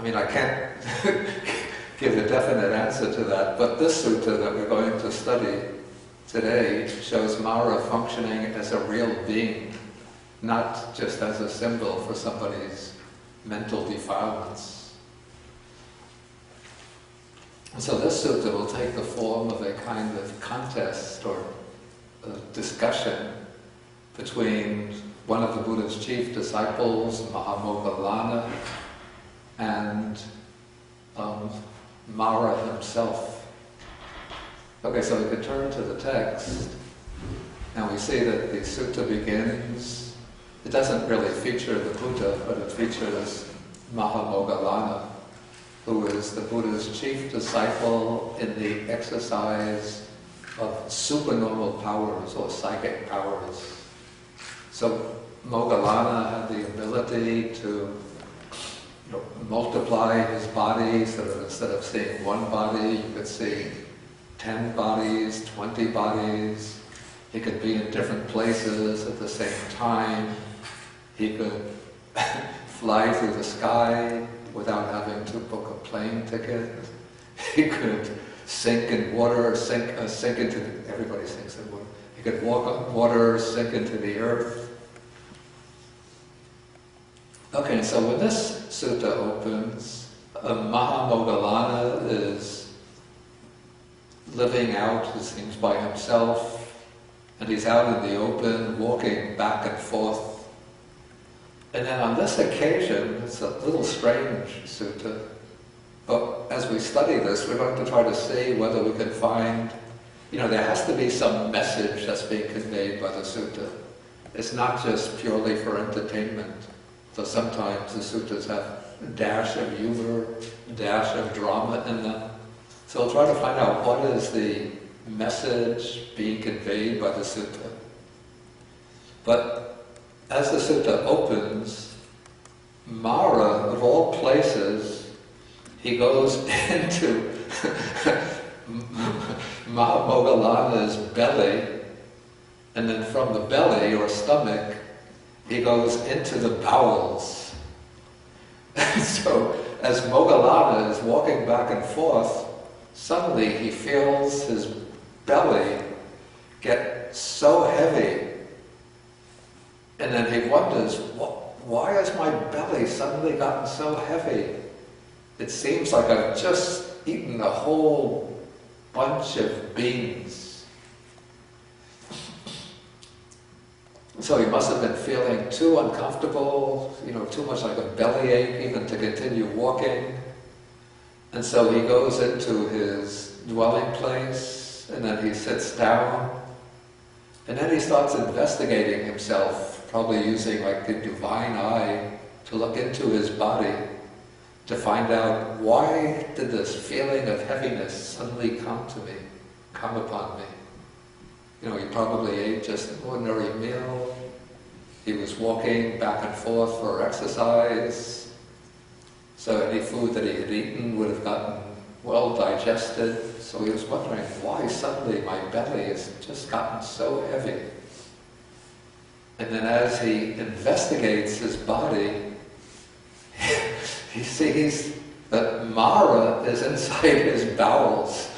mean, I can't give a definite answer to that, but this sutta that we're going to study today shows Mara functioning as a real being, not just as a symbol for somebody's mental defilements. And so this sutta will take the form of a kind of contest or a discussion between one of the Buddha's chief disciples, Mahamoggallana, and Mara himself. Okay, so we could turn to the text, and we see that the sutta begins. It doesn't really feature the Buddha, but it features Mahamoggallana, who is the Buddha's chief disciple in the exercise of supernormal powers or psychic powers. So Moggallana had the ability to multiply his body so that instead of seeing one body, you could see 10 bodies, 20 bodies. He could be in different places at the same time. He could fly through the sky without having to book a plane ticket. He could sink in water, sink into everybody sinks in water. He could walk on water, sink into the earth. Okay, so when this sutta opens, Mahamoggallana is living out, it seems, by himself, and he's out in the open, walking back and forth. And then on this occasion, it's a little strange sutta, but as we study this, we're going to try to see whether we can find, there has to be some message that's being conveyed by the sutta. It's not just purely for entertainment. So sometimes the suttas have a dash of humor, a dash of drama in them. So we'll try to find out what is the message being conveyed by the sutta. But as the sutta opens, Mara, of all places, he goes into Mahamoggallana's belly, and then from the belly or stomach, he goes into the bowels. So as Moggallana is walking back and forth, suddenly he feels his belly get so heavy, and then he wonders, why has my belly suddenly gotten so heavy? It seems like I've just eaten a whole bunch of beans. So he must have been feeling too uncomfortable, too much like a bellyache even to continue walking. And so he goes into his dwelling place, and then he sits down, and then he starts investigating himself, probably using like the divine eye to look into his body to find out, why did this feeling of heaviness suddenly come upon me? He probably ate just an ordinary meal. He was walking back and forth for exercise. So any food that he had eaten would have gotten well digested. So he was wondering, why suddenly my belly has just gotten so heavy? And then as he investigates his body, he sees that Mara is inside his bowels.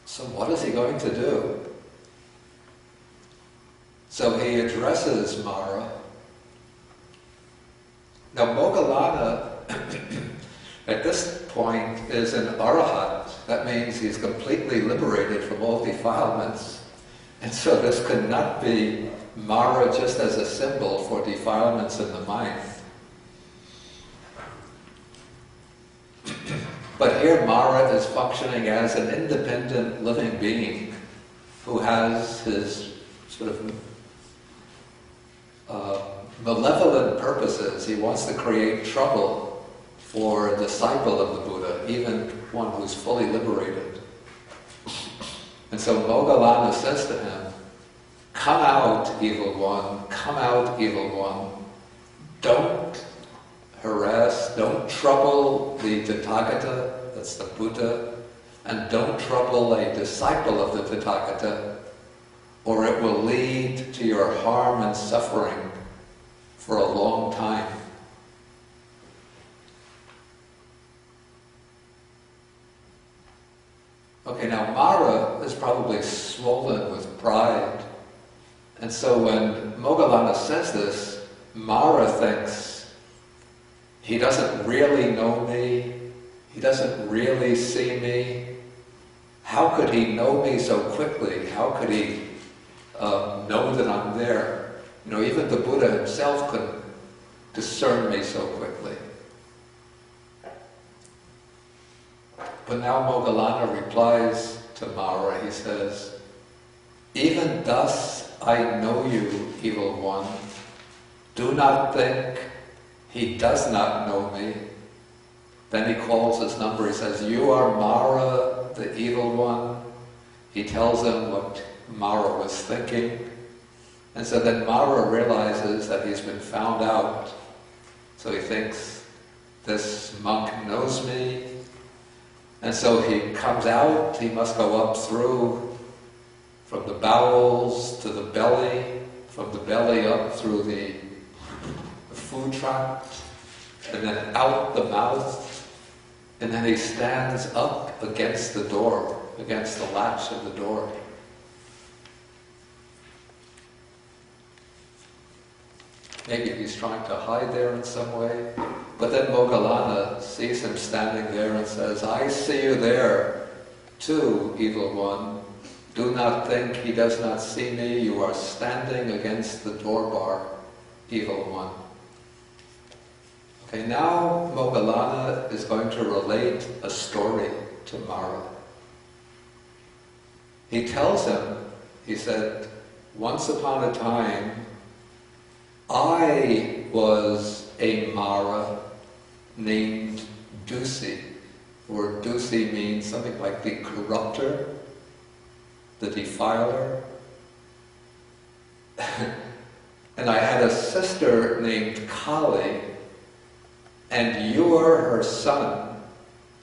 So what is he going to do? So he addresses Mara. Now Moggallana at this point is an arahat. That means he's completely liberated from all defilements. And so this could not be Mara just as a symbol for defilements in the mind. But here Mara is functioning as an independent living being who has his sort of malevolent purposes. He wants to create trouble for a disciple of the Buddha, even one who's fully liberated. And so Moggallana says to him, "Come out, evil one, come out, evil one. Don't harass, don't trouble the Tathagata," that's the Buddha, and don't trouble a disciple of the Tathagata, or it will lead to your harm and suffering for a long time. Okay, now Mara is probably swollen with pride. And so when Moggallana says this, Mara thinks, he doesn't really know me, he doesn't really see me. How could he know me so quickly? How could he know that I'm there? You know, even the Buddha himself couldn't discern me so quickly. But now Moggallana replies to Mara, he says, even thus I know you, evil one. Do not think he does not know me. Then he calls his number, he says, you are Mara, the evil one. He tells him what Mara was thinking. And so then Mara realizes that he's been found out. So he thinks, this monk knows me. And so he comes out, he must go up through, from the bowels to the belly, from the belly up through the food tract, and then out the mouth, and then he stands up against the door, against the latch of the door. Maybe he's trying to hide there in some way. But then Moggallana sees him standing there and says, I see you there too, evil one. Do not think he does not see me. You are standing against the door bar, evil one. Okay, now Moggallana is going to relate a story to Mara. He tells him, he said, once upon a time, I was a Mara named Dusi. The word Dusi means something like the corrupter, the defiler. And I had a sister named Kali, and you are her son,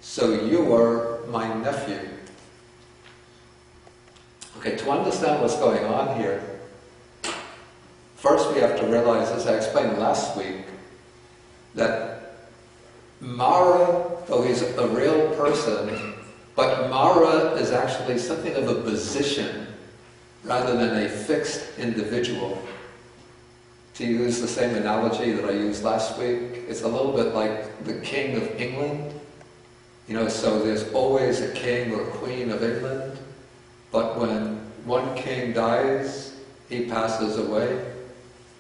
so you are my nephew. Okay, to understand what's going on here, first we have to realize, as I explained last week, that Mara, though he's a real person, but Mara is actually something of a position rather than a fixed individual. To use the same analogy that I used last week, it's a little bit like the King of England. You know, so there's always a king or queen of England, but when one king dies, he passes away,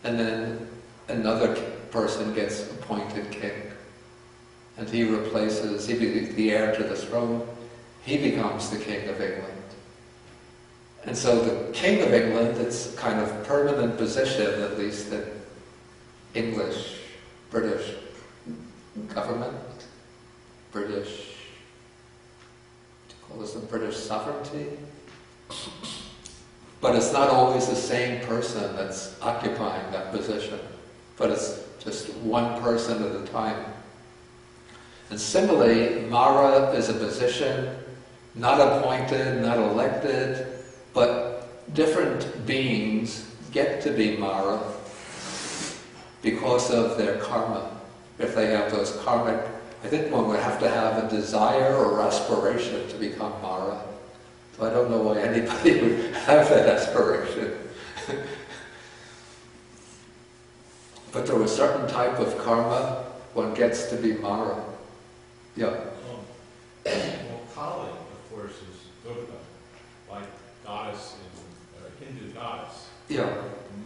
and then another person gets appointed king. And he replaces, he be the heir to the throne, he becomes the King of England. And so the King of England, it's a kind of permanent position, at least in English, British government, British, what do you call this, the British sovereignty? But it's not always the same person that's occupying that position, but it's just one person at a time. And similarly, Mara is a position, not appointed, not elected, but different beings get to be Mara because of their karma. If they have those karmic, I think one would have to have a desire or aspiration to become Mara. So I don't know why anybody would have that aspiration. But through a certain type of karma, one gets to be Mara. Yeah. Well, Kali, of course, is Durga, like goddess in Hindu goddess. Yeah.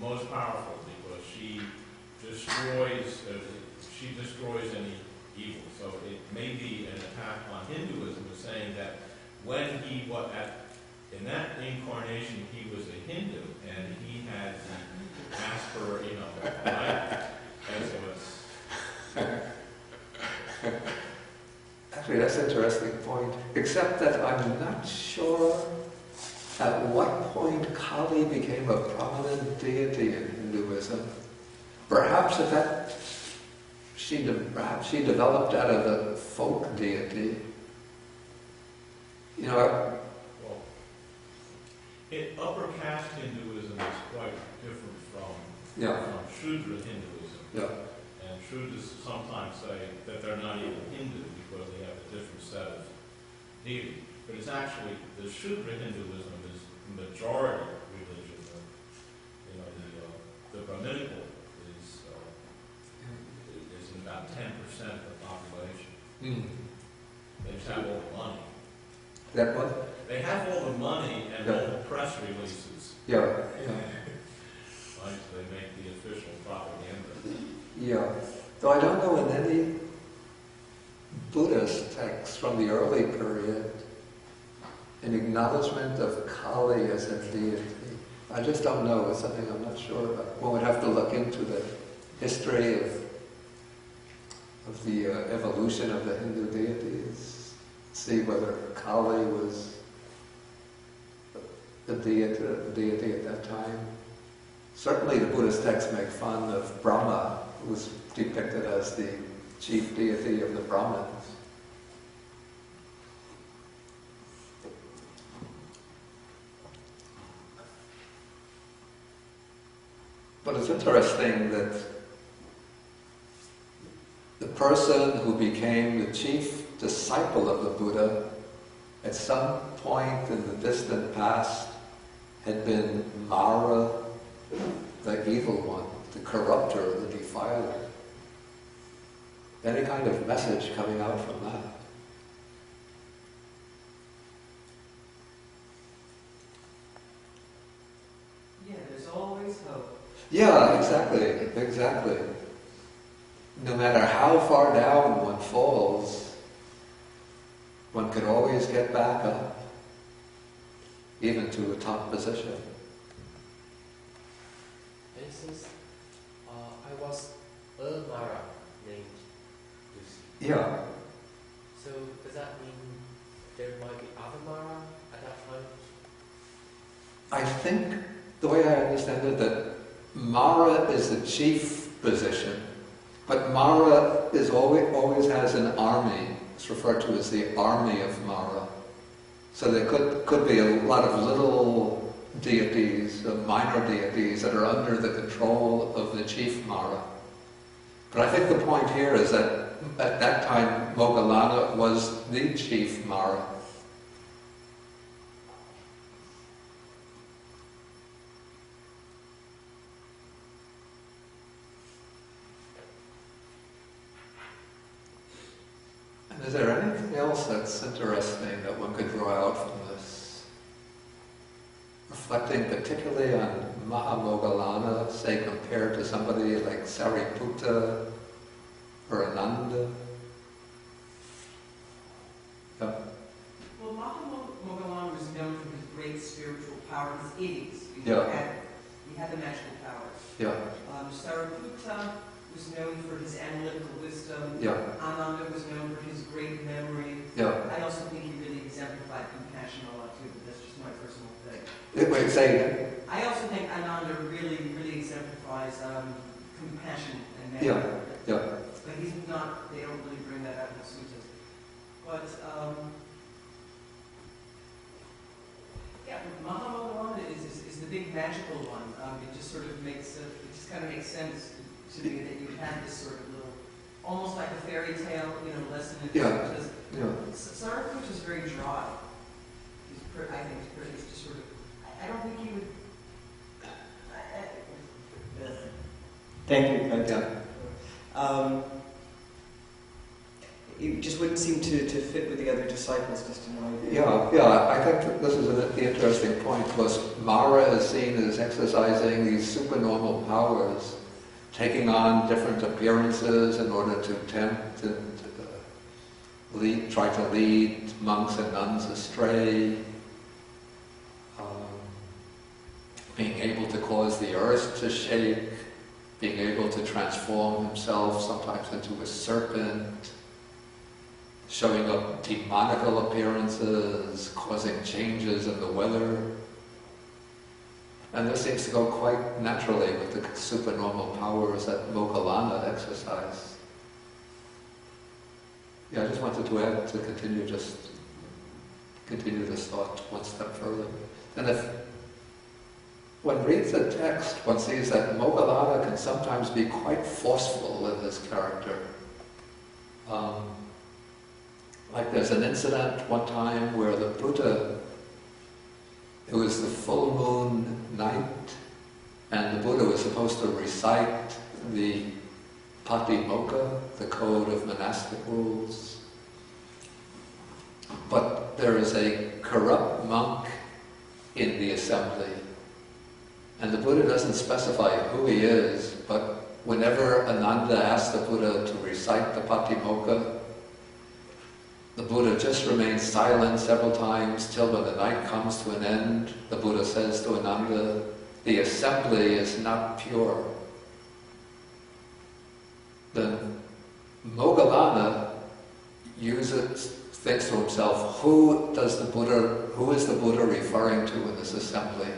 Most powerful because she destroys any evil. So it may be an attack on Hinduism, of saying that when he was in that incarnation, he was a Hindu and he had the aspiration, right? And so it's. Actually, that's an interesting point, except that I'm not sure at what point Kali became a prominent deity in Hinduism. Perhaps she developed out of a folk deity. You know, Upper caste Hinduism is quite different from Shudra Hinduism. Yeah. And Shudras sometimes say that they're not even Hindu because they have a different set of deity. But it's actually, the Shudra Hinduism is the majority religion. The Brahminical is about 10% of the population. Mm. They just have all the money. That what? They have all the money and all the press releases. Yeah. Right, so they make the official propaganda. Yeah. Though I don't know in any Buddhist text from the early period an acknowledgement of Kali as a deity. I just don't know. It's something I'm not sure about. One would have to look into the history of the evolution of the Hindu deities, see whether Kali was a deity at that time. Certainly the Buddhist texts make fun of Brahma, who was depicted as the chief deity of the Brahmins. But it's interesting that the person who became the chief disciple of the Buddha at some point in the distant past had been Mara, the evil one, the corrupter, the defiler. Any kind of message coming out from that? Yeah, there's always hope. Yeah, exactly. No matter how far down one falls, one can always get back up, even to a top position. For instance, I was a Mara named Lucy. Yeah. So does that mean there might be other Mara at that time? I think, the way I understand it, that Mara is the chief position, but Mara is always has an army. It's referred to as the army of Mara. So there could be a lot of little deities, minor deities, that are under the control of the chief Mara. But I think the point here is that at that time Moggallana was the chief Mara. And is there anything else that's interesting that one could draw out from this? Reflecting particularly on Mahamoggallana, say compared to somebody like Sariputta or Ananda. Yeah. Well, Mahamoggallana was known for his great spiritual power, his idis. He had the magical powers. Yeah. Sariputta was known for his analytical wisdom. Yeah. Ananda was known for his great memory. Yeah. I also think he really exemplified compassion a lot too, but that's just my personal thing. Wait, say again. I also think Ananda really exemplifies compassion and memory. Yeah. But he's not, they don't really bring that out in the suttas. But, Mahamoggallana is the big magical one. It just sort of makes, it just kind of makes sense to me that you have this sort of little, almost like a fairy tale, lesson in because Sariputta is very dry. I think he's just sort of, I don't think he would, Thank you. It just wouldn't seem to fit with the other disciples, just in my view. Yeah, I think that this is an interesting point, because Mara is seen as exercising these supernormal powers, taking on different appearances in order to tempt and try to lead monks and nuns astray, being able to cause the earth to shake, being able to transform himself sometimes into a serpent, showing up demonical appearances, causing changes in the weather. And this seems to go quite naturally with the supernormal powers that Moggallana exercised. Yeah, I just wanted to add, to continue this thought one step further. And if one reads the text, one sees that Moggallana can sometimes be quite forceful in his character. Like there's an incident one time where the Buddha, it was the full moon night, and the Buddha was supposed to recite the Patimokkha, the code of monastic rules. But there is a corrupt monk in the assembly, and the Buddha doesn't specify who he is, but whenever Ananda asks the Buddha to recite the Patimokkha, the Buddha just remains silent several times till when the night comes to an end, the Buddha says to Ananda, the assembly is not pure. Then Moggallana thinks to himself, who is the Buddha referring to in this assembly?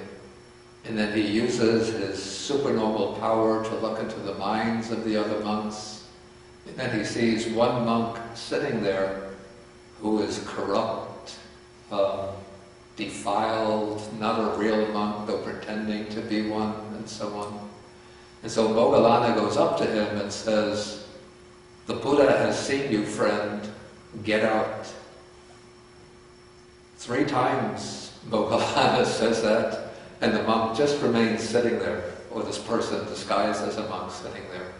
And then he uses his supernormal power to look into the minds of the other monks. And then he sees one monk sitting there who is corrupt, defiled, not a real monk, though pretending to be one, and so on. And so Moggallana goes up to him and says, the Buddha has seen you, friend, get out. 3 times Moggallana says that, and the monk just remains sitting there, or this person disguised as a monk sitting there.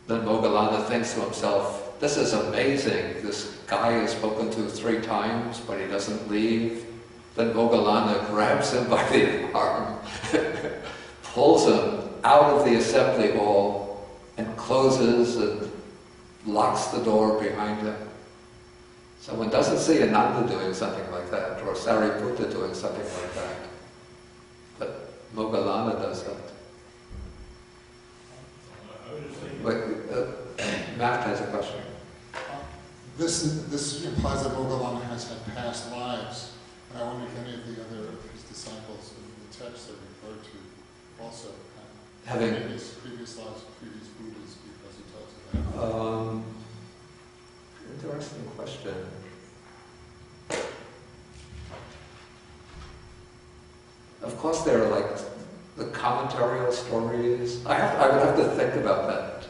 Then Moggallana thinks to himself, this is amazing, this guy is spoken to 3 times, but he doesn't leave. Then Moggallana grabs him by the arm, pulls him out of the assembly hall, and closes and locks the door behind him. So one doesn't see Ananda doing something like that, or Sariputta doing something like that. But Moggallana does that. But Matt has a question. This implies that Moggallana has had past lives, and I wonder if any of the other of his disciples in the text are referred to also had previous lives, previous Buddhas, because he talks about it. Interesting question. Of course, there are like the commentarial stories. I would have to think about that.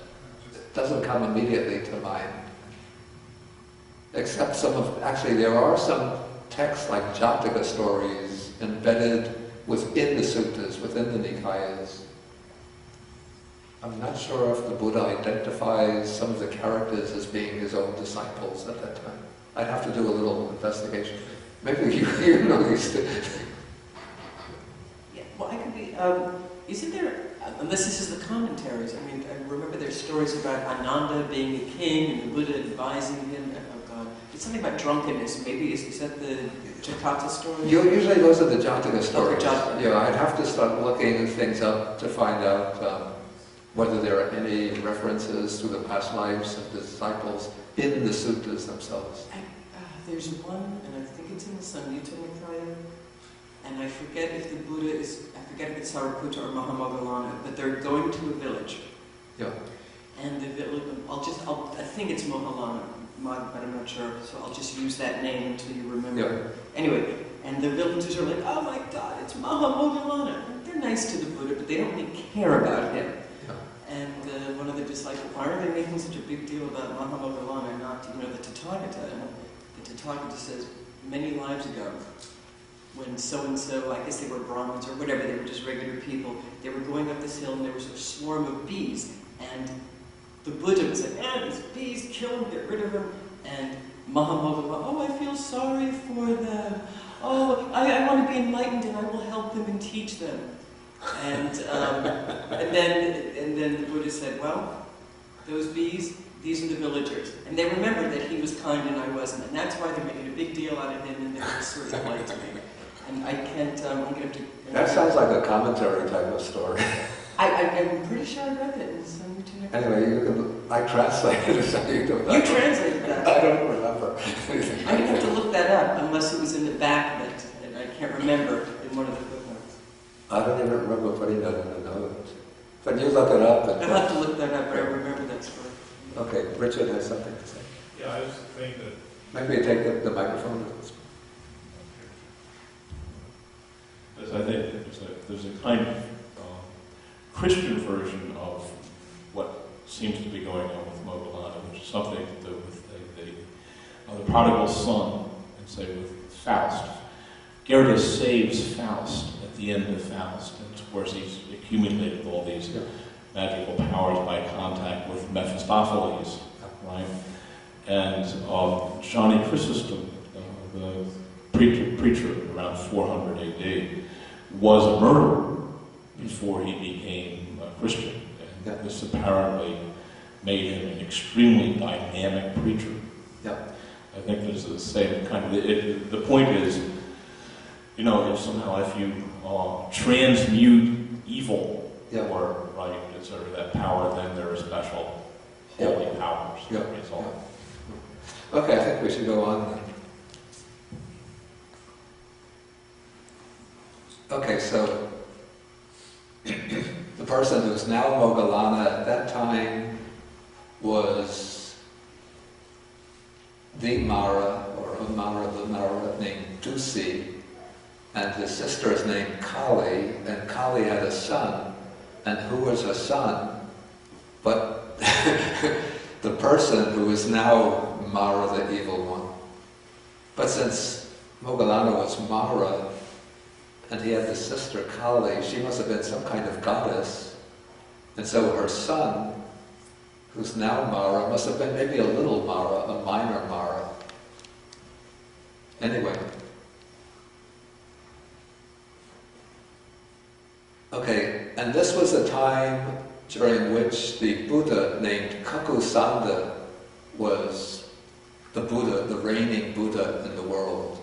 It doesn't come immediately to mind. Except actually there are some texts like Jataka stories embedded within the suttas, within the Nikayas. I'm not sure if the Buddha identifies some of the characters as being his own disciples at that time. I'd have to do a little investigation. Maybe you know these things. Yeah, well, I could be. Isn't there? Unless this is the commentaries. I mean, I remember there's stories about Ananda being a king and the Buddha advising him. Oh God, it's something about drunkenness. Maybe is that the Jataka story? Usually those are the Jataka stories. Okay, Jataka. Yeah, I'd have to start looking things up to find out whether there are any references to the past lives of the disciples in the suttas themselves. There's one, and I think it's in the Samyutta Nikaya, and I forget if the Buddha is, I forget if it's Sariputta or Mahamoggallana, but they're going to a village. Yeah. And the village, I think it's Moggallana, but I'm not sure, so I'll just use that name until you remember. Yeah. Anyway, and the villagers are like, oh my God, it's Mahamoggallana. They're nice to the Buddha, but they don't really care about him. And one of the disciples, why are they making such a big deal about Mahamoggallana and not, the Tathagata? And the Tathagata says, many lives ago, when so-and-so, I guess they were Brahmins or whatever, they were just regular people, they were going up this hill and there was a swarm of bees. And the Buddha was like, these bees, kill them, get rid of them. And Mahamoggallana, oh, I feel sorry for them. Oh, I want to be enlightened and I will help them and teach them. And then the Buddha said, well, those bees, these are the villagers. And they remembered that he was kind and I wasn't. And that's why they're making a big deal out of him and they're sort of polite to me. And I can't, I'm going to have to... That sounds like a commentary type of story. I'm pretty sure I read that in some YouTube. Anyway, I translated it, so you don't know. You translated that? I don't remember. I'm going to have to look that up, unless it was in the back of it, and I can't remember in one of the footnotes. I don't even remember putting that in the note. But you look it up. I'll have to look that up, but I remember that story. Okay, Richard has something to say. Yeah, I just think that... Maybe you take the microphone. Yes, I think, just like there's a kind of Christian version of what seems to be going on with Moggallana, which is something to do with the prodigal son, and say with Faust. Goethe saves Faust at the end of Faust, and of course he's accumulated all these magical powers by contact with Mephistopheles, right? And Johnny Chrysostom, the preacher around 400 AD, was a murderer before he became a Christian. And this apparently made him an extremely dynamic preacher. Yeah. I think there's the same kind of... the point is, you know, if you transmute evil or right, sort of that power, then there are special holy powers that result. Okay, I think we should go on then. Okay, so the person who's now Moggallana at that time was the Mara, or a Mara, the Mara named Dusi, and his sister is named Kali, and Kali had a son, and who was her son? But the person who is now Mara, the evil one. But since Moggallana was Mara, and he had the sister Kali, she must have been some kind of goddess, and so her son, who's now Mara, must have been maybe a little Mara, a minor Mara. Anyway. Okay, and this was a time during which the Buddha named Kakusanda was the Buddha, the reigning Buddha in the world.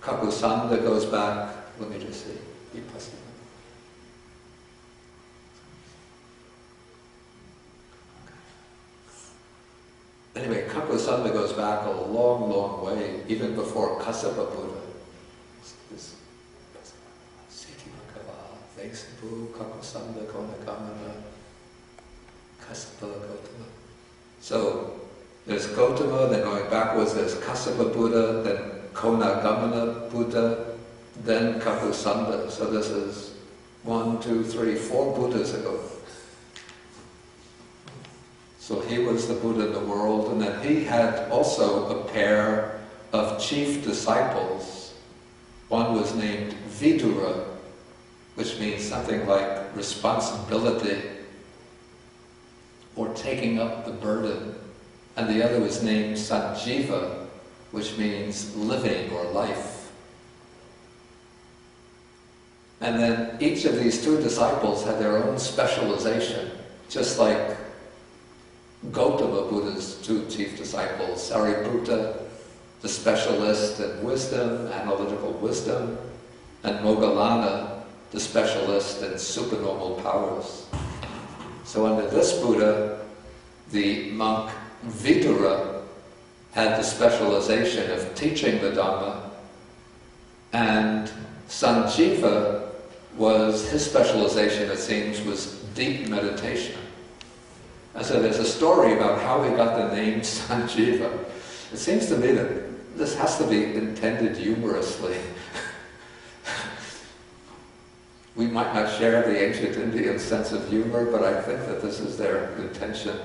Kakusanda goes back, let me just see. Anyway, Kakusanda goes back a long, long way, even before Kassapa Buddha. So there's Gautama, then going backwards there's Kassapa Buddha, then Konagamana Buddha, then Kakusanda. So this is 1, 2, 3, 4 Buddhas ago. So he was the Buddha in the world, and then he had also a pair of chief disciples. One was named Vidura, which means something like responsibility or taking up the burden. And the other was named Sanjiva, which means living or life. And then each of these two disciples had their own specialization, just like Gautama Buddha's two chief disciples, Sariputta, the specialist in wisdom, analytical wisdom, and Moggallana, the specialist in supernormal powers. So under this Buddha, the monk Vidura had the specialization of teaching the Dhamma, and Sanjiva his specialization, it seems, was deep meditation. And so there's a story about how he got the name Sanjiva. It seems to me that this has to be intended humorously. We might not share the ancient Indian sense of humor, but I think that this is their intention.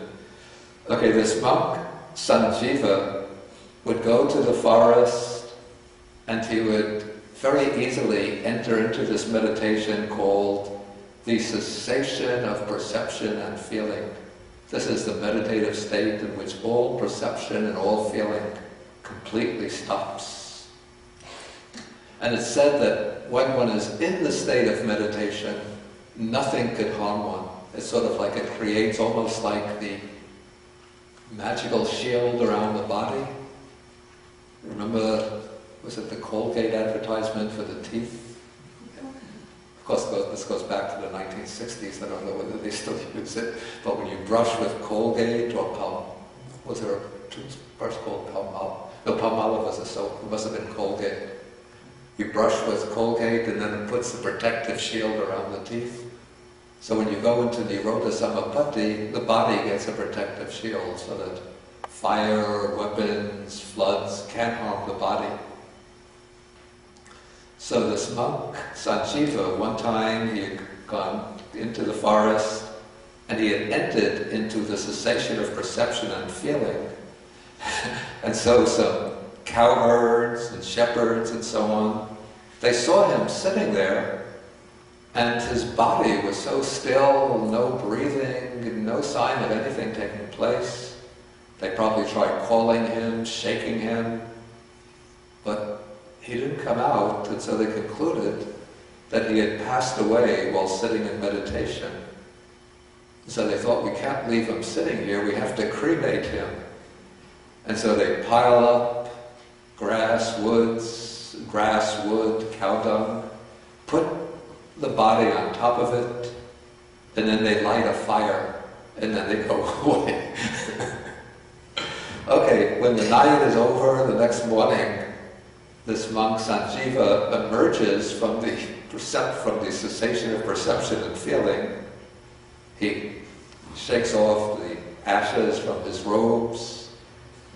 Okay, this monk, Sanjiva, would go to the forest and he would very easily enter into this meditation called the cessation of perception and feeling. This is the meditative state in which all perception and all feeling completely stops. And it's said that when one is in the state of meditation, nothing could harm one. It's sort of like it creates almost like the magical shield around the body. Remember, was it the Colgate advertisement for the teeth? Of course, this goes back to the 1960s. I don't know whether they still use it. But when you brush with Colgate or was there a toothbrush called Palmolive? No, Palmolive was a soap. It must have been Colgate. You brush with Colgate and then it puts the protective shield around the teeth. So when you go into Nirodha Samapatti, the body gets a protective shield so that fire, weapons, floods can't harm the body. So this monk, Sanjiva, one time he had gone into the forest and he had entered into the cessation of perception and feeling. And so some cowherds and shepherds and so on, they saw him sitting there, and his body was so still, no breathing, no sign of anything taking place. They probably tried calling him, shaking him, but he didn't come out, and so they concluded that he had passed away while sitting in meditation. So they thought, we can't leave him sitting here, we have to cremate him. And so they pile up grass, wood, cow dung, put the body on top of it, and then they light a fire, and then they go away. Okay, when the night is over, the next morning, this monk Sanjiva emerges from the cessation of perception and feeling. He shakes off the ashes from his robes,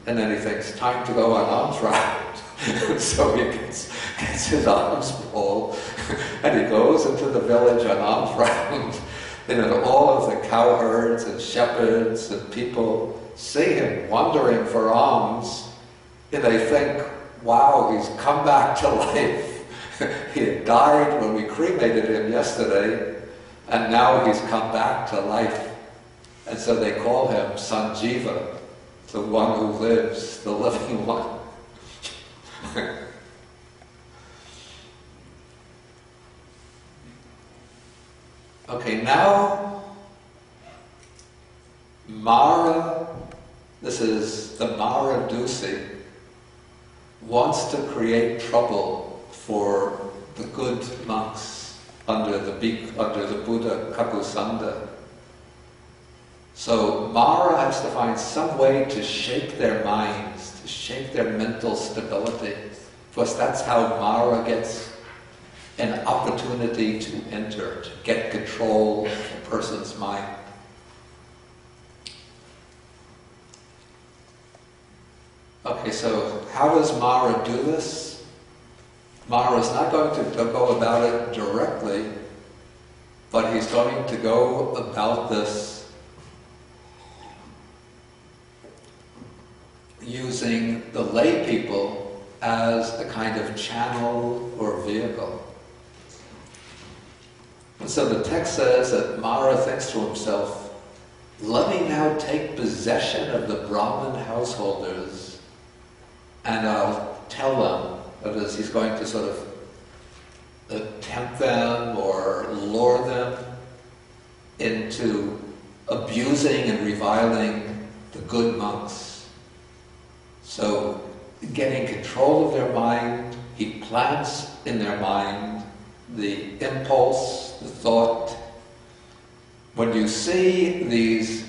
and then he thinks, time to go on alms round. So he gets his alms bowl, and he goes into the village on alms round. And then all of the cowherds and shepherds and people see him wandering for alms, and they think, wow, he's come back to life. He had died when we cremated him yesterday, and now he's come back to life. And so they call him Sanjiva, the one who lives, the living one. Okay, now Mara, this is the Maratajjaniya, wants to create trouble for the good monks under the Buddha Kakusanda. So Mara has to find some way to shake their minds, to shake their mental stability, because that's how Mara gets an opportunity to enter, to get control of a person's mind. Okay, so how does Mara do this? Mara is not going to go about it directly, but he's going to go about this using the lay people as a kind of channel or vehicle. And so the text says that Mara thinks to himself, let me now take possession of the Brahmin householders, and I'll tell them, that is, he's going to sort of tempt them or lure them into abusing and reviling the good monks. So, getting control of their mind, he plants in their mind the impulse, the thought. When you see these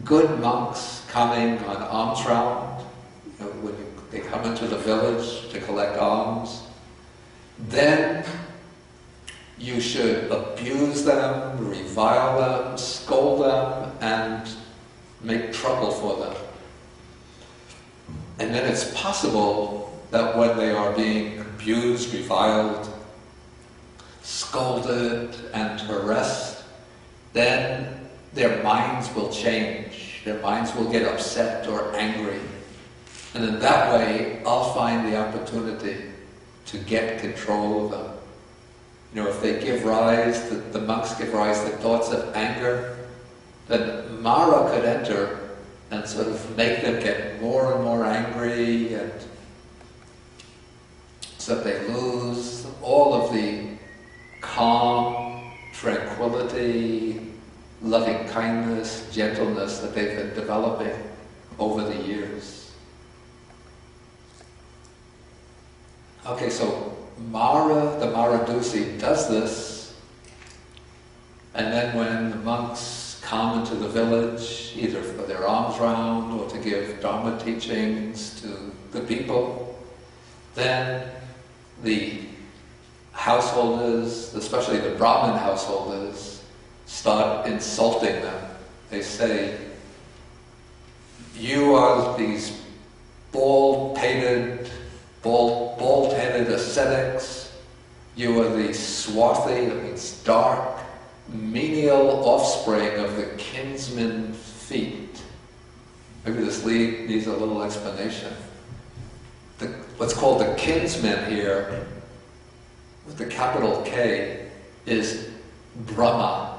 good monks coming on alms round, when they come into the village to collect alms, then you should abuse them, revile them, scold them, and make trouble for them. And then it's possible that when they are being abused, reviled, scolded, and harassed, then their minds will change. Their minds will get upset or angry. And in that way, I'll find the opportunity to get control of them. If they give rise, the monks give rise to thoughts of anger, then Mara could enter and sort of make them get more and more angry, and so that they lose all of the calm, tranquility, loving kindness, gentleness that they've been developing over the years. Okay, so Mara, the Maratajjaniya, does this, and then when the monks come into the village, either for their alms round or to give Dharma teachings to the people, then the householders, especially the Brahmin householders, start insulting them. They say, you are these bald-headed ascetics, You are the swarthy, that means dark, menial offspring of the kinsman feet. Maybe this needs a little explanation. What's called the kinsman here, with the capital K, is Brahma.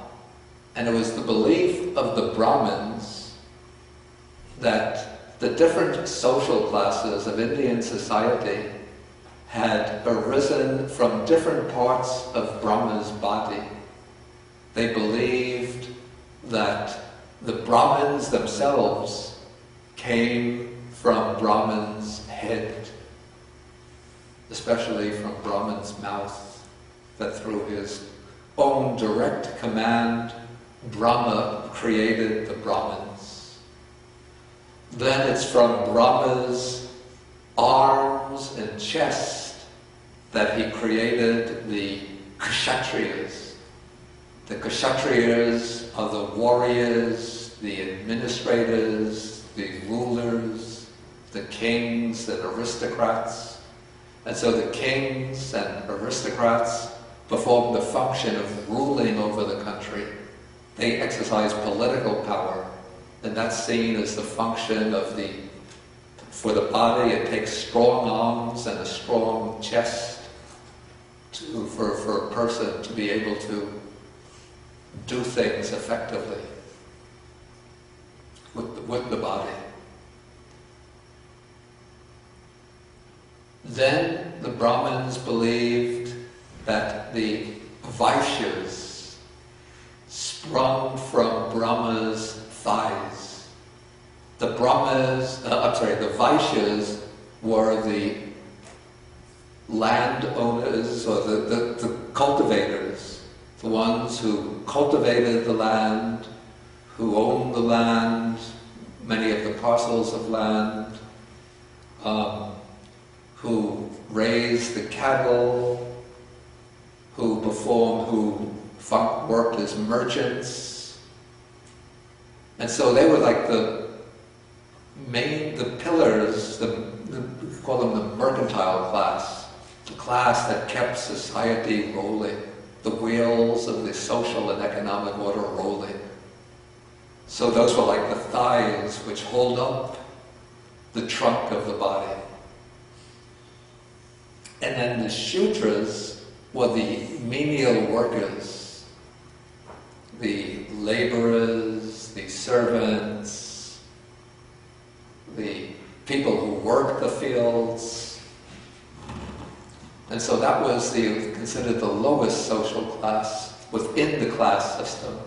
And it was the belief of the Brahmins that the different social classes of Indian society had arisen from different parts of Brahma's body. They believed that the Brahmins themselves came from Brahman's head, especially from Brahman's mouth, that through his own direct command, Brahma created the Brahmins. Then it's from Brahma's arms and chest that he created the Kshatriyas. The Kshatriyas are the warriors, the administrators, the rulers, the kings and aristocrats. And so the kings and aristocrats perform the function of ruling over the country. They exercise political power, and that's seen as the function of for the body. It takes strong arms and a strong chest for a person to be able to do things effectively with the body. Then the Brahmins believed that the Vaishyas sprung from Brahma's thighs. The Vaishyas were the landowners, or the cultivators, the ones who cultivated the land, who owned the land, many of the parcels of land, who raised the cattle, who worked as merchants. And so they were like the pillars, we call them the mercantile class, the class that kept society rolling, the wheels of the social and economic order rolling. So those were like the thighs which hold up the trunk of the body. And then the Shudras were the menial workers, the laborers, the servants, the people who worked the fields. And so that was considered the lowest social class within the class system.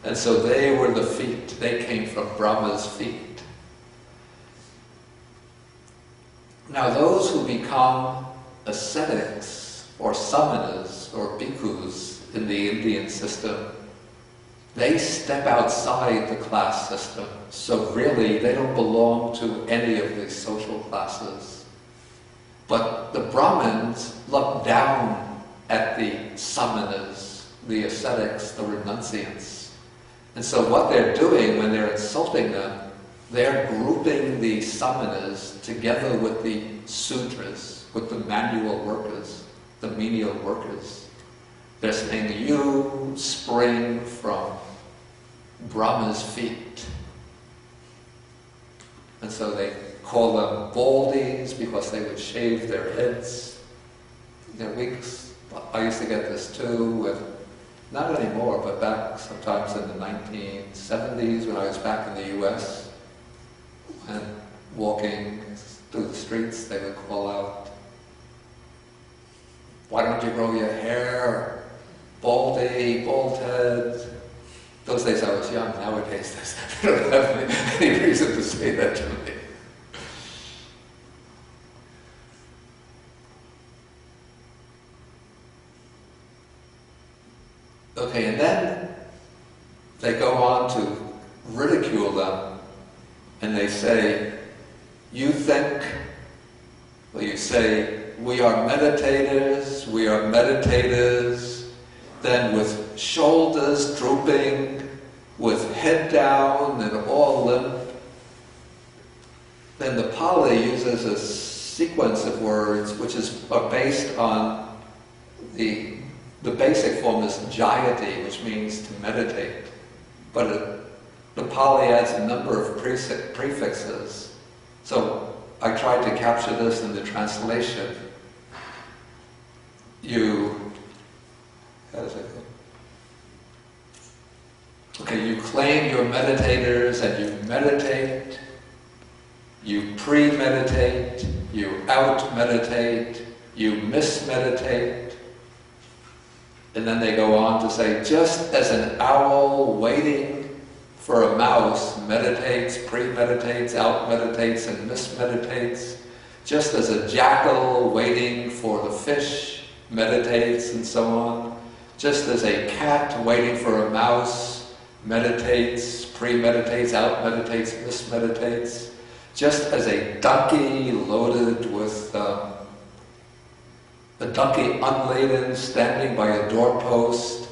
And so they were the feet. They came from Brahma's feet. Now those who become ascetics or samanas or bhikkhus in the Indian system, they step outside the class system. So really they don't belong to any of these social classes. But the Brahmins look down at the samanas, the ascetics, the renunciants. And so what they're doing when they're insulting them, they're grouping the samanas together with the sudras, with the manual workers, the menial workers. They're saying, you spring from Brahma's feet. And so they call them baldies because they would shave their heads. I used to get this too, not anymore, but back sometimes in the 1970s when I was back in the US, and walking through the streets, they would call out, why don't you grow your hair? Baldy, bald head. Those days I was young, nowadays they don't have any reason to say that to me. Okay, and then they go on to ridicule them, and they say, you say, we are meditators, then with shoulders drooping, with head down and all limp. Then the Pali uses a sequence of words which are based on the the basic form is jayati, which means to meditate. But the Pali adds a number of prefixes. So I tried to capture this in the translation. How does it go? Okay, you claim you're meditators and you meditate, you pre-meditate, you out-meditate, you mis-meditate. And then they go on to say, just as an owl waiting for a mouse meditates, pre-meditates, out-meditates, and mis-meditates, just as a jackal waiting for the fish meditates and so on, just as a cat waiting for a mouse meditates, pre-meditates, out-meditates, mis-meditates, just as a donkey loaded with a donkey unladen standing by a doorpost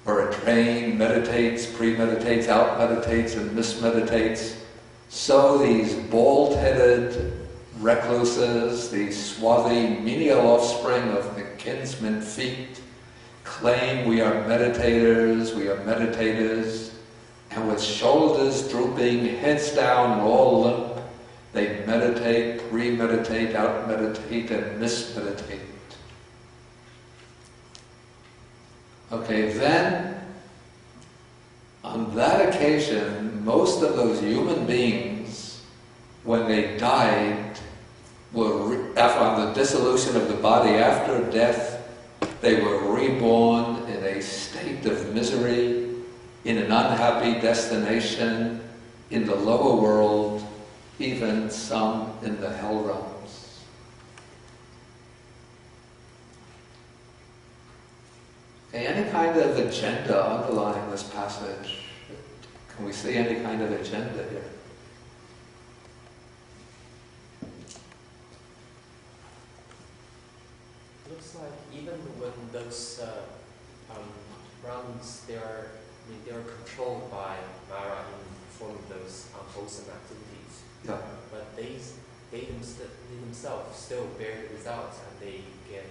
or a train meditates, pre-meditates, out-meditates, and mis-meditates, so these bald-headed recluses, these swarthy menial offspring of the kinsman feet, claim we are meditators, and with shoulders drooping, heads down, and all limp, they meditate, pre-meditate, out-meditate, and mis-meditate. Okay, then, on that occasion, most of those human beings, when they died, on the dissolution of the body after death, they were reborn in a state of misery, in an unhappy destination, in the lower world, even some in the hell realms. Okay, any kind of agenda underlying this passage? Can we see any kind of agenda here? Looks like even when those Brahmins, they are controlled by Mara in performing those unwholesome activities. Yeah. But they themselves still bear the results, and they get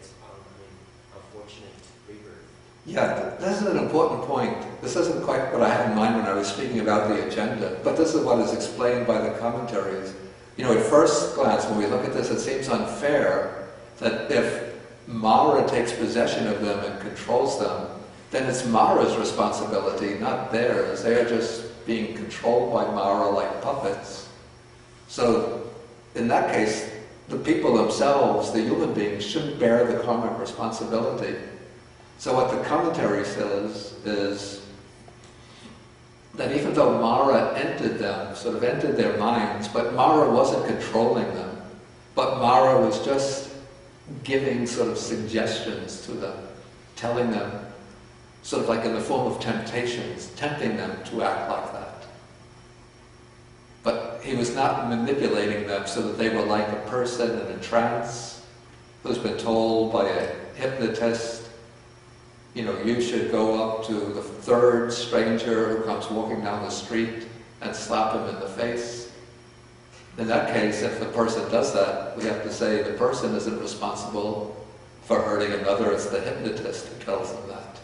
unfortunate rebirth. Yeah, this is an important point. This isn't quite what I had in mind when I was speaking about the agenda, but this is what is explained by the commentaries. You know, at first glance, when we look at this, it seems unfair that if Mara takes possession of them and controls them, then it's Mara's responsibility, not theirs. They're just being controlled by Mara like puppets. So, in that case, the people themselves, the human beings, shouldn't bear the karmic responsibility. So what the commentary says is that even though Mara entered them, sort of entered their minds, but Mara wasn't controlling them, but Mara was just giving sort of suggestions to them, telling them, sort of like in the form of temptations, tempting them to act like that. But he was not manipulating them so that they were like a person in a trance who's been told by a hypnotist, you know, you should go up to the third stranger who comes walking down the street and slap him in the face. In that case, if the person does that, we have to say the person isn't responsible for hurting another, it's the hypnotist who tells them that.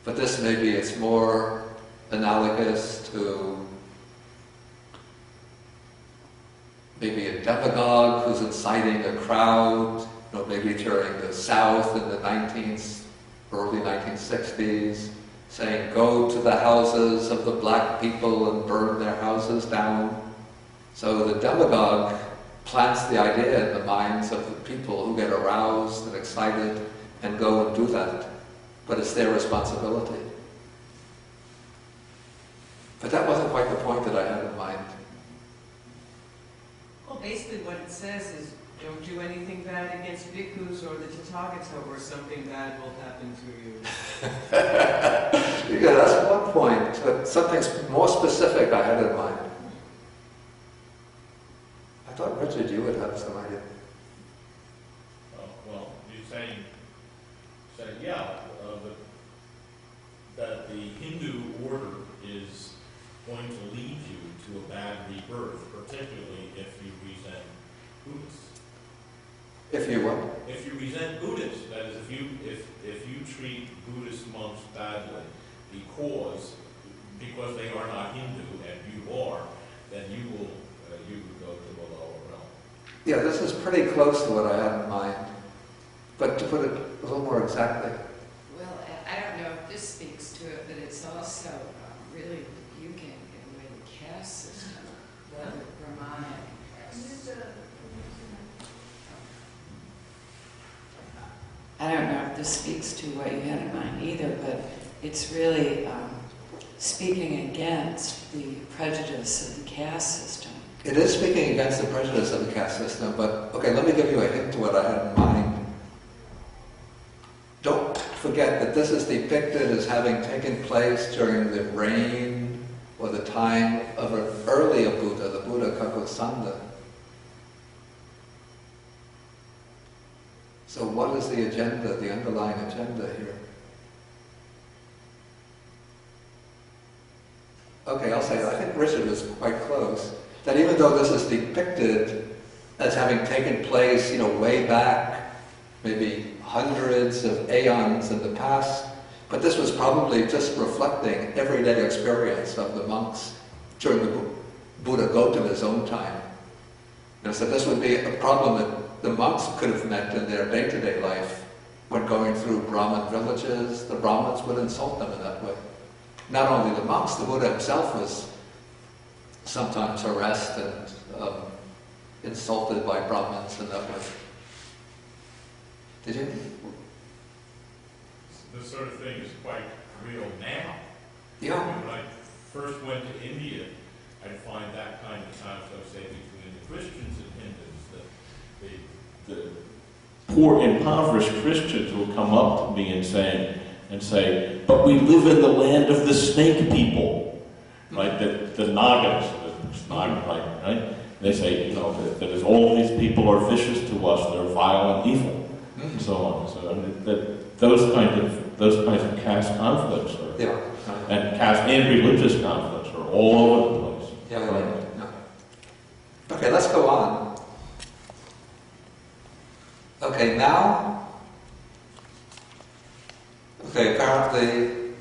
But this maybe it's more analogous to maybe a demagogue who's inciting a crowd, you know, maybe during the South in the early 1960s, saying, go to the houses of the black people and burn their houses down. So the demagogue plants the idea in the minds of the people who get aroused and excited and go and do that. But it's their responsibility. But that wasn't quite the point that I had in mind. Well, basically what it says is, don't do anything bad against bhikkhus or the Tathagata, or something bad will happen to you. Yeah, that's one point, but something more specific I had in mind. I thought, Richard, you would have some idea. Well, you're saying yeah, that the Hindu order is going to lead you to a bad rebirth, particularly if you resent Buddhists. If you what? If you resent Buddhists, that is, if you treat Buddhist monks badly because they are not Hindu and you are, then you would go to a lower realm. Yeah, this is pretty close to what I had in mind. But to put it a little more exactly. Well, I don't know if this speaks to it, but it's also really rebuking in a way the caste system, the Brahmanic. I don't know if this speaks to what you had in mind either, but it's really speaking against the prejudice of the caste system. It is speaking against the prejudice of the caste system, but okay, let me give you a hint to what I had in mind. Don't forget that this is depicted as having taken place during the reign or the time of an earlier Buddha, the Buddha Kakosanda. So what is the agenda, the underlying agenda here? Okay, I'll say that. I think Richard was quite close. That even though this is depicted as having taken place, way back, maybe hundreds of aeons in the past, but this was probably just reflecting everyday experience of the monks during the Buddha Gautama's own time. So this would be a problem that the monks could have met in their day-to-day life. When going through Brahmin villages, the Brahmins would insult them in that way. Not only the monks, the Buddha himself was sometimes harassed and insulted by Brahmins in that way. Did you? This sort of thing is quite real now. Yeah. When I first went to India, I'd find that kind of conflict, say, between the Christians and Hindus. The poor, impoverished Christians will come up to me and say, but we live in the land of the snake people, right? The Nagas, right? They say, that all these people are vicious to us, they're vile and evil, and so on. So those kinds of caste conflicts and caste and religious conflicts are all over the place. Yeah. Okay, let's go on. Okay, now, apparently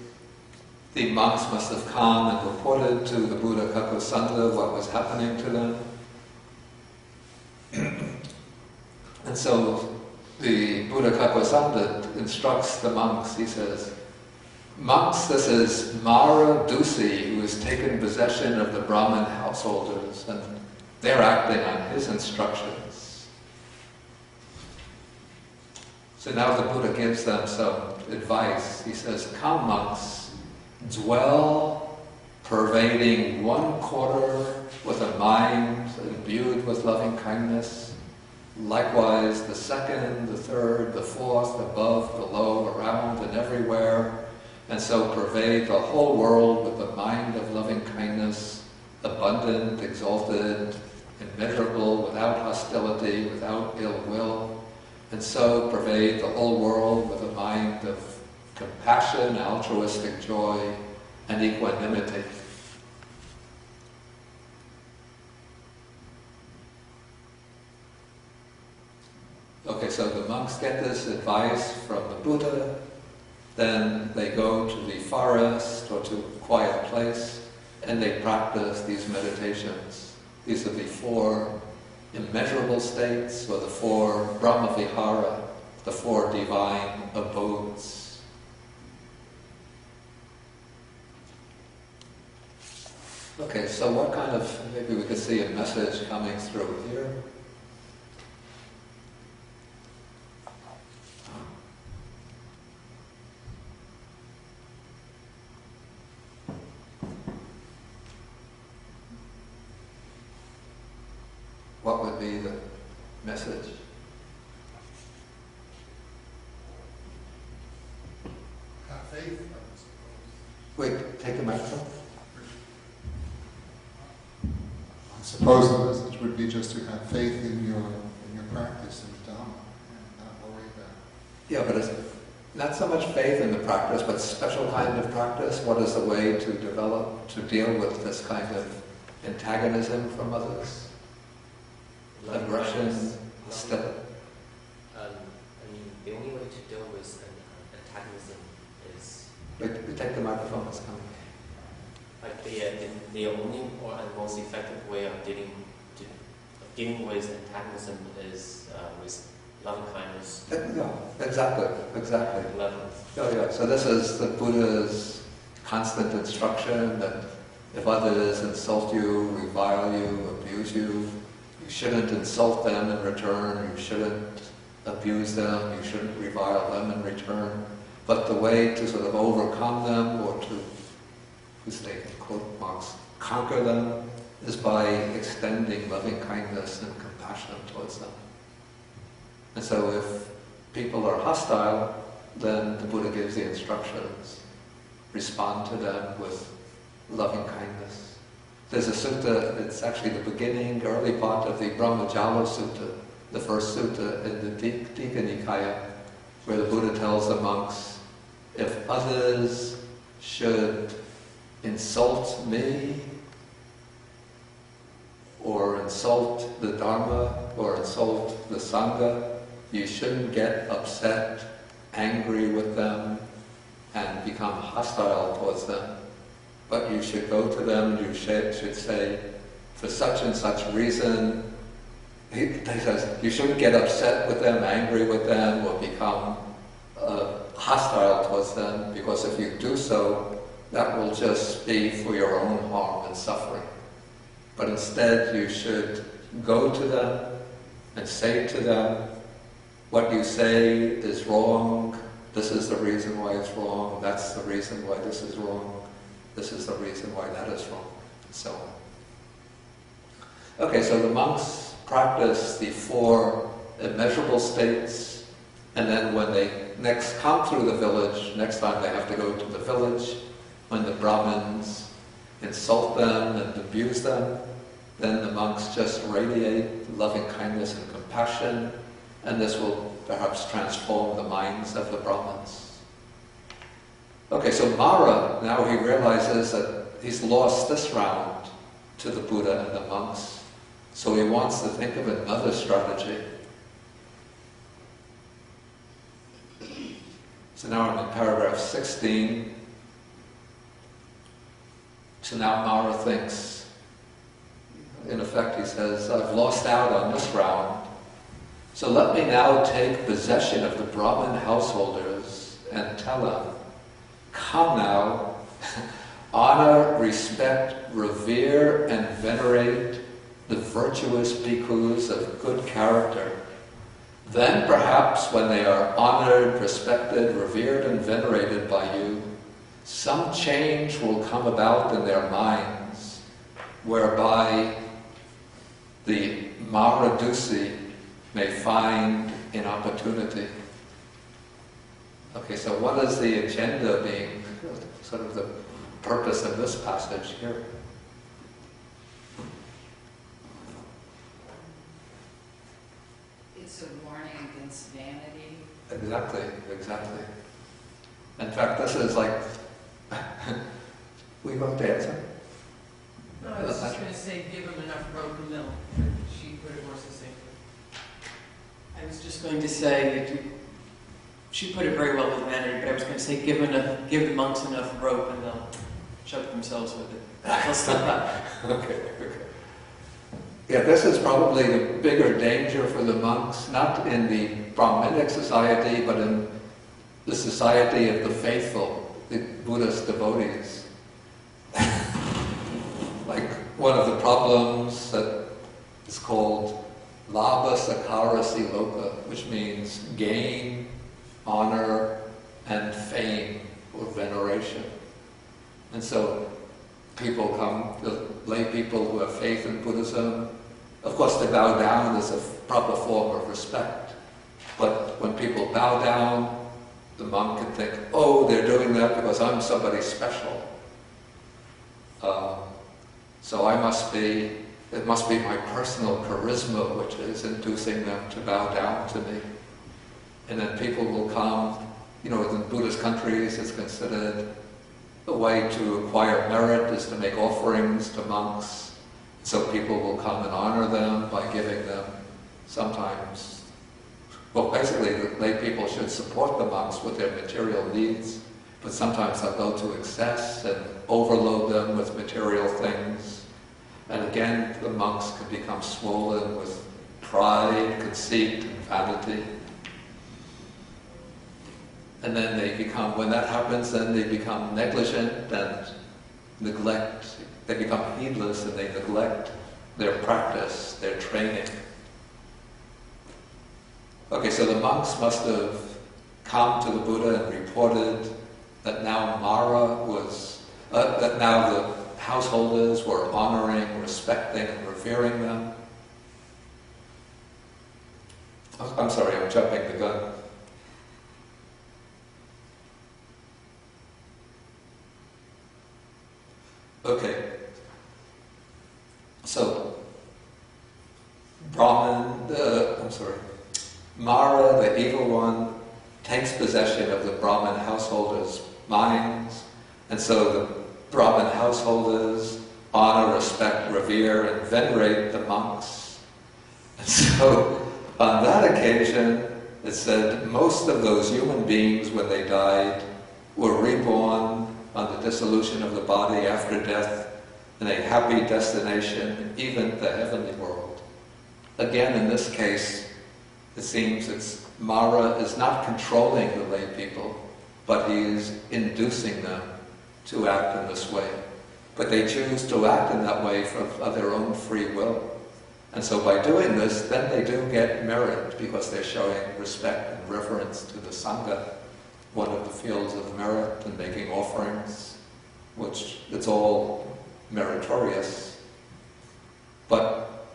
the monks must have come and reported to the Buddha Kakosanda what was happening to them. And so the Buddha Kakosanda instructs the monks, he says, monks, this is Maratajjaniya who has taken possession of the Brahmin householders, and they're acting on his instructions. So now the Buddha gives them some advice. He says, come monks, dwell pervading one quarter with a mind imbued with loving kindness. Likewise, the second, the third, the fourth, above, below, around, and everywhere. And so pervade the whole world with the mind of loving kindness, abundant, exalted, immeasurable, without hostility, without ill will. And so pervade the whole world with a mind of compassion, altruistic joy, and equanimity. Okay, so the monks get this advice from the Buddha, then they go to the forest or to a quiet place, and they practice these meditations. These are the 4 immeasurable states, or the 4 Brahmavihara, the 4 divine abodes. Okay, so what kind of, maybe we could see a message coming through here. What would be the message? Have faith, I suppose. Wait, take the microphone. I suppose the message would be just to have faith in your practice in the Dhamma and not worry about it. Yeah, but it's not so much faith in the practice, but special kind of practice. What is the way to develop, to deal with this kind of antagonism from others? Aggression, deal with antagonism is... Take the microphone, it's coming. Like the only or most effective way of dealing with antagonism is with loving kindness. Yeah, exactly. Levels. Yeah. So this is the Buddha's constant instruction that if others insult you, revile you, abuse you, you shouldn't insult them in return, you shouldn't abuse them, you shouldn't revile them in return. But the way to sort of overcome them, or to, as they quote monks, conquer them, is by extending loving kindness and compassion towards them. And so if people are hostile, then the Buddha gives the instructions. Respond to them with loving kindness. There's a sutta, it's actually the beginning, early part of the Brahmajala Sutta, the first sutta in the Nikaya, where the Buddha tells the monks, if others should insult me, or insult the Dharma, or insult the Sangha, you shouldn't get upset, angry with them, and become hostile towards them. But you should go to them, you should say, for such and such reason, he says, you shouldn't get upset with them, angry with them, or become hostile towards them, because if you do so, that will just be for your own harm and suffering. But instead, you should go to them and say to them, what you say is wrong, this is the reason why it's wrong, that's the reason why this is wrong, this is the reason why that is wrong, and so on. Okay, so the monks practice the 4 immeasurable states, and then when they next come through the village, next time they have to go to the village, when the Brahmins insult them and abuse them, then the monks just radiate loving kindness and compassion, and this will perhaps transform the minds of the Brahmins. Okay, so Mara, now he realizes that he's lost this round to the Buddha and the monks, so he wants to think of another strategy. So now I'm in paragraph 16. So now Mara thinks, in effect he says, I've lost out on this round, so let me now take possession of the Brahmin householders and tell them, come now, honor, respect, revere, and venerate the virtuous bhikkhus of good character. Then perhaps when they are honored, respected, revered, and venerated by you, some change will come about in their minds, whereby the Maradusi may find an opportunity. Okay, so what is the agenda being, sort of the purpose of this passage here? It's a warning against vanity. Exactly. In fact, this is like, we won't answer. No, I was just going to say, give him enough rope and milk. She put it more succinctly. I was just going to say, she put it very well with vanity, but I was going to say, give the monks enough rope and they'll choke themselves with it. They'll stop. Okay. Yeah, this is probably the bigger danger for the monks, not in the Brahminic society, but in the society of the faithful, the Buddhist devotees. Like one of the problems that is called Labha Sakara Siloka, which means gain, honor, and fame or veneration. And so people come, the lay people who have faith in Buddhism, of course they bow down as a proper form of respect. But when people bow down, the monk can think, oh, they're doing that because I'm somebody special. So it must be my personal charisma which is inducing them to bow down to me. And then people will come, in Buddhist countries it's considered the way to acquire merit is to make offerings to monks. So people will come and honor them by giving them sometimes Well, basically, the lay people should support the monks with their material needs, but sometimes they'll go to excess and overload them with material things. And again, the monks can become swollen with pride, conceit, and vanity. And then they become, when that happens, then they become negligent and neglect, they become heedless and they neglect their practice, their training. Okay, so the monks must have come to the Buddha and reported that now that now the householders were honoring, respecting, and revering them. I'm sorry, I'm jumping the gun. Okay, so Mara, the evil one, takes possession of the Brahmin householders' minds, and so the Brahmin householders honor, respect, revere, and venerate the monks. And so on that occasion, it said most of those human beings, when they died, were reborn on the dissolution of the body after death in a happy destination, even the heavenly world. Again, in this case, it seems Mara is not controlling the lay people, but he is inducing them to act in this way. But they choose to act in that way of their own free will. And so by doing this, then they do get merit because they're showing respect and reverence to the Sangha, one of the fields of merit, and making offerings, which it's all meritorious. But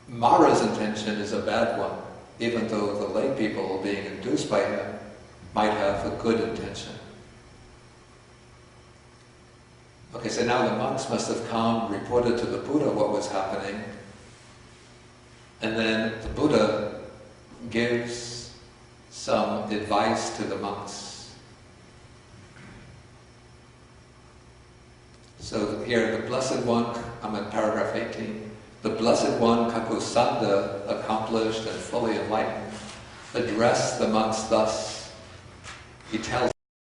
Mara's intention is a bad one, even though the lay people being induced by him might have a good intention. Okay, so now the monks must have come, reported to the Buddha what was happening, and then the Buddha gives some advice to the monks. So here, the Blessed One, I'm in paragraph 18, the Blessed One, Kakusanda, accomplished and fully enlightened, addressed the monks thus. He tells